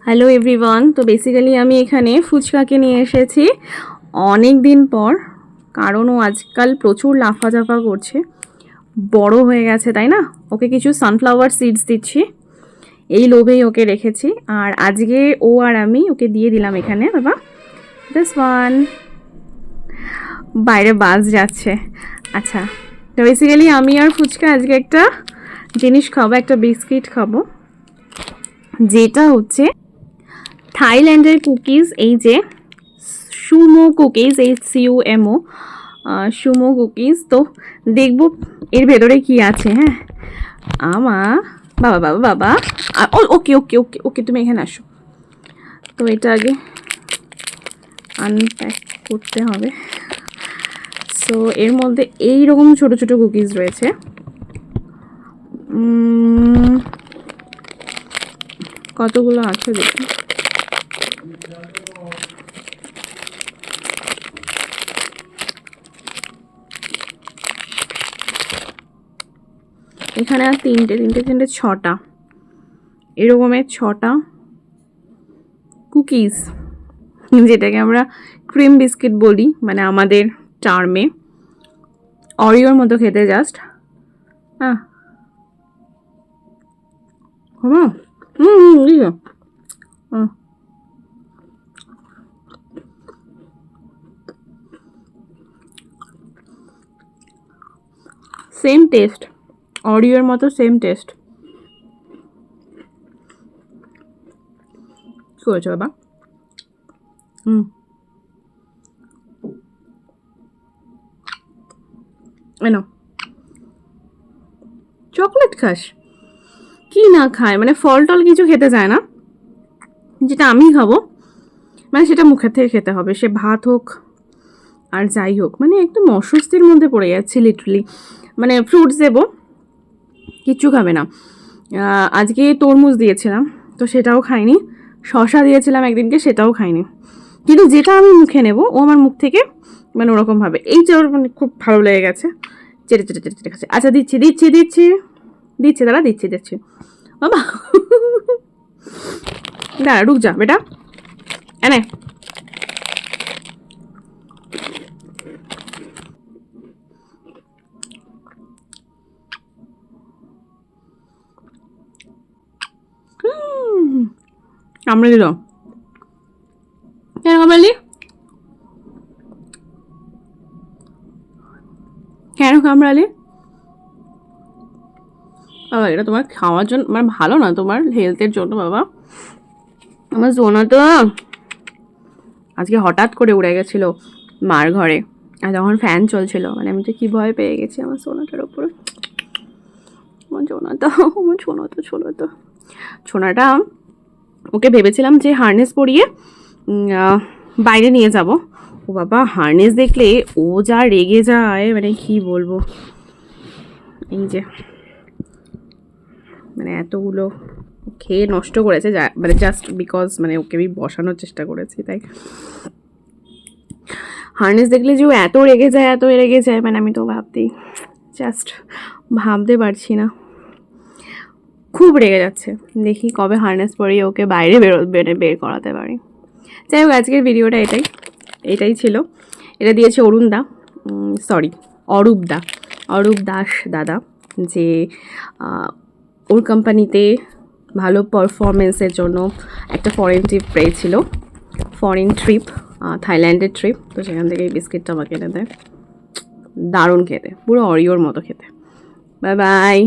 Hello everyone. তো basically আমি এখানে ফুচকাকে নিয়ে এসেছি অনেক দিন পর, কারণ ও আজকাল প্রচুর লাফাঝাফা করছে, বড় হয়ে গেছে তাই না। ওকে কিছু সানফ্লাওয়ার সিডস দিচ্ছি, এই লোভেই ওকে রেখেছি। আর আজকে ও আর আমি ওকে দিয়ে দিলাম এখানে, বাবা দিস ওয়ান। বাইরে বাস যাচ্ছে। আচ্ছা, তো বেসিক্যালি আমি আর ফুচকা আজকে একটা জিনিস খাবো, একটা বিস্কিট খাবো, যেটা হচ্ছে থাইল্যান্ডের কুকিজ। এই যে Sumo cookies, SUMO Sumo cookies. তো দেখব এর ভেতরে কি আছে। হ্যাঁ বাবা বাবা বাবা, ওকে ওকে ওকে ওকে, তুমি এখানে আসো। তো এটা আগে আনপ্যাক করতে হবে। সো এর মধ্যে এইরকম ছোট ছোট কুকিজ রয়েছে। কতগুলো আছে দেখি। এখানে আর তিনটে ছটা এরকমের 6টা কুকিজ, যেটাকে আমরা ক্রিম বিস্কিট বলি, মানে আমাদের টার্মে অরিওর মতো খেতে জাস্ট। হ্যাঁ সেম টেস্ট, অরিওর মতো সেম টেস্ট। কি করেছো বাবা? এনো চকলেট খাস? কি না খায়, মানে ফল টল কিছু খেতে চায় না, যেটা আমি খাবো মানে সেটা মুখের থেকে খেতে হবে, সে ভাত হোক আর যাই হোক। মানে একদম অস্বস্তির মধ্যে পড়ে যাচ্ছে লিটারালি। মানে ফ্রুটস দেবো, কিচ্ছু খাবে না। আজকে তরমুজ দিয়েছিলাম, তো সেটাও খাইনি। শশা দিয়েছিলাম একদিনকে, সেটাও খাইনি। কিন্তু যেটা আমি মুখে নেব ও আমার মুখ থেকে মানে ওরকমভাবে, এই যে ওর মানে খুব ভালো লেগে গেছে, চেটে চেটে চেটে চেটে খাচ্ছে। আচ্ছা দিচ্ছি দিচ্ছি দিচ্ছি দিচ্ছি, দাঁড়া দিচ্ছি দিচ্ছি বাবা। দাঁড়া, রুক যা বেটা, এনে কামড়ে দিল। কেন কামড়ালি? কেন কামড়ালি বাবা? এটা তোমার খাওয়ার জন্য মানে ভালো না, তোমার হেলথের জন্য বাবা। আমার সোনা তো আজকে হঠাৎ করে উড়ে গেছিল মার ঘরে, আর যখন ফ্যান চলছিল, মানে আমি তো কি ভয় পেয়ে গেছি আমার সোনাটার ওপরে। আমার সোনাটা, আমার সোনাটা ছোনাটা ছোনাটা ওকে ভেবেছিলাম যে হার্নেস পরিয়ে বাইরে নিয়ে যাব। ও বাবা, হার্নেস দেখলে ও যা রেগে যায়, মানে কি বলবো। এই যে মানে এতগুলো খেয়ে নষ্ট করেছে, মানে জাস্ট বিকজ মানে ওকে আমি বসানোর চেষ্টা করেছি তাই। হার্নেস দেখলে যে ও এত রেগে যায়, মানে আমি তো জাস্ট ভাবতে পারছি না। খুব রেগে যাচ্ছে, দেখি কবে হার্নেস পরিয়ে ওকে বাইরে বের করাতে পারি। যাই হোক, আজকের ভিডিওটা এটাই ছিল। এটা দিয়েছে অরূপ দাস দাদা, যে ওর কোম্পানিতে ভালো পারফরমেন্সের জন্য একটা ফরেন ট্রিপ, থাইল্যান্ডের ট্রিপ। তো সেখান থেকে এই বিস্কিটটা আমাকে এনে দেয়, দারুণ খেতে, পুরো অরিওর মতো খেতে। Bye bye.